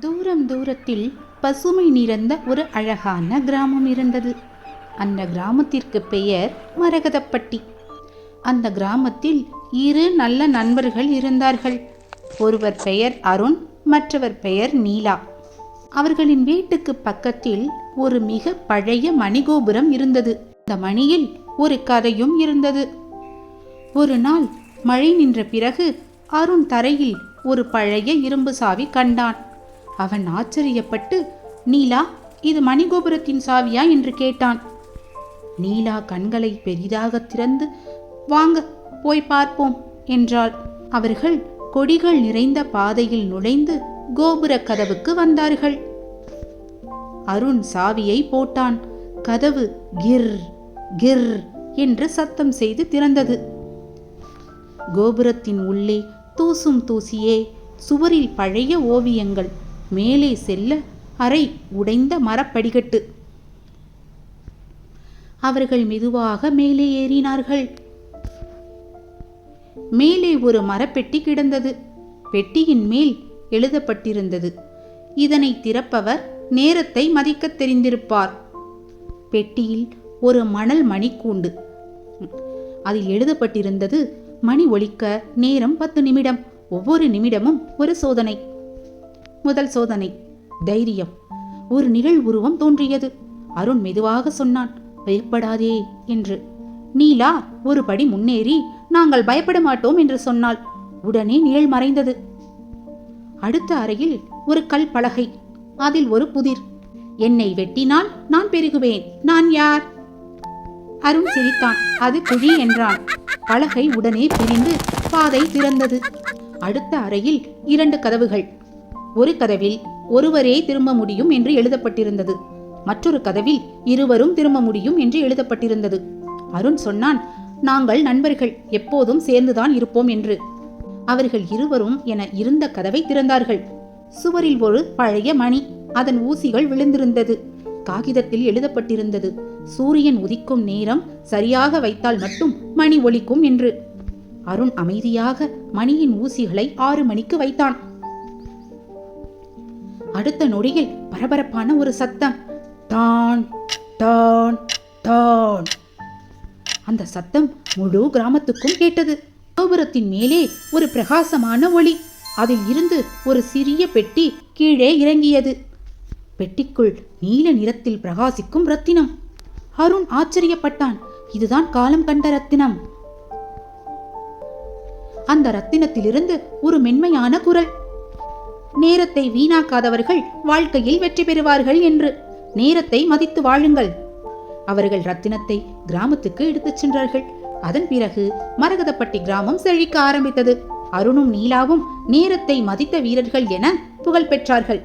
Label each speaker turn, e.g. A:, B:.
A: தூரம் தூரத்தில் பசுமை நிறைந்த ஒரு அழகான கிராமம் இருந்தது. அந்த கிராமத்திற்கு பெயர் மரகதப்பட்டி. அந்த கிராமத்தில் இரு நல்ல நண்பர்கள் இருந்தார்கள். ஒருவர் பெயர் அருண், மற்றவர் பெயர் நீலா. அவர்களின் வீட்டுக்கு பக்கத்தில் ஒரு மிக பழைய மணிகோபுரம் இருந்தது. அந்த மணியில் ஒரு கதையும் இருந்தது. ஒரு நாள் மழை நின்ற பிறகு அருண் தரையில் ஒரு பழைய இரும்பு சாவி கண்டான். அவன் ஆச்சரியப்பட்டு, நீலா, இது மணிகோபுரத்தின் சாவியா என்று கேட்டான். நீலா கண்களை பெரிதாக திறந்து, வாங்க போய் பார்ப்போம் என்றாள். அவர்கள் கொடிகள் நிறைந்த பாதையில் நுழைந்து கோபுர கதவுக்கு வந்தார்கள். அருண் சாவியை போட்டான். கதவு கிர் கிர் என்று சத்தம் செய்து திறந்தது. கோபுரத்தின் உள்ளே தூசும் தூசியே, சுவரில் பழைய ஓவியங்கள், மேலே செல்ல அறை உடைந்த மரப்படிகட்டு. அவர்கள் மெதுவாக மேலே ஏறினார்கள். மேலே ஒரு மரப்பெட்டி கிடந்தது. பெட்டியின் மேல் எழுதப்பட்டிருந்தது, இதனை திறப்பவர் நேரத்தை மதிக்க தெரிந்திருப்பார். பெட்டியில் ஒரு மணல் மணிக்கூண்டு. அதில் எழுதப்பட்டிருந்தது, மணி ஒலிக்க நேரம் 10 நிமிடம். ஒவ்வொரு நிமிடமும் ஒரு சோதனை. முதல் சோதனை தைரியம். ஒரு நிழல் உருவம் தோன்றியது. அருண் மெதுவாக சொன்னான், பயப்படாதே என்று. நீலா ஒரு படி முன்னேறி, நாங்கள் பயப்பட மாட்டோம் என்று சொன்னாள். உடனே நிழல் மறைந்தது. அடுத்த அறையில் ஒரு கல் பலகை, அதில் ஒரு புதிர். என்னை வெட்டினால் நான் பெருகுவேன், நான் யார்? அருண் சிரித்தான். அது குழி என்றான். பலகை உடனே பிரிந்து பாதை திறந்தது. அடுத்த அறையில் 2 கதவுகள். ஒரு கதவில் ஒருவரே திரும்ப முடியும் என்று எழுதப்பட்டிருந்தது. மற்றொரு கதவில் இருவரும் திரும்ப முடியும் என்று எழுதப்பட்டிருந்தது. அருண் சொன்னான், நாங்கள் நண்பர்கள், எப்போதும் சேர்ந்துதான் இருப்போம் என்று. அவர்கள் இருவரும் என இருந்த கதவை திறந்தார்கள். சுவரில் ஒரு பழைய மணி, அதன் ஊசிகள் விழுந்திருந்தது. காகிதத்தில் எழுதப்பட்டிருந்தது, சூரியன் உதிக்கும் நேரம் சரியாக வைத்தால் மட்டும் மணி ஒலிக்கும் என்று. அருண் அமைதியாக மணியின் ஊசிகளை 6 மணிக்கு வைத்தான். அடுத்த நொடியில் பரபரப்பான ஒரு சத்தம், டான் டான் டான். அந்த சத்தம் முழு கிராமத்துக்கும் கேட்டது. கோபுரத்தின் மேலே ஒரு பிரகாசமான ஒளி. அதில் இருந்து ஒரு சிறிய பெட்டி கீழே இறங்கியது. பெட்டிக்குள் நீல நிறத்தில் பிரகாசிக்கும் ரத்தினம். அருண் ஆச்சரியப்பட்டான். இதுதான் காலம் கண்ட ரத்தினம். அந்த ரத்தினத்திலிருந்து ஒரு மென்மையான குரல், நேரத்தை வீணாக்காதவர்கள் வாழ்க்கையில் வெற்றி பெறுவார்கள் என்று. நேரத்தை மதித்து வாழுங்கள். அவர்கள் ரத்தினத்தை கிராமத்துக்கு எடுத்துச் சென்றார்கள். அதன் பிறகு மரகதப்பட்டி கிராமம் செழிக்க ஆரம்பித்தது. அருணும் நீலாவும் நேரத்தை மதித்த வீரர்கள் என புகழ் பெற்றார்கள்.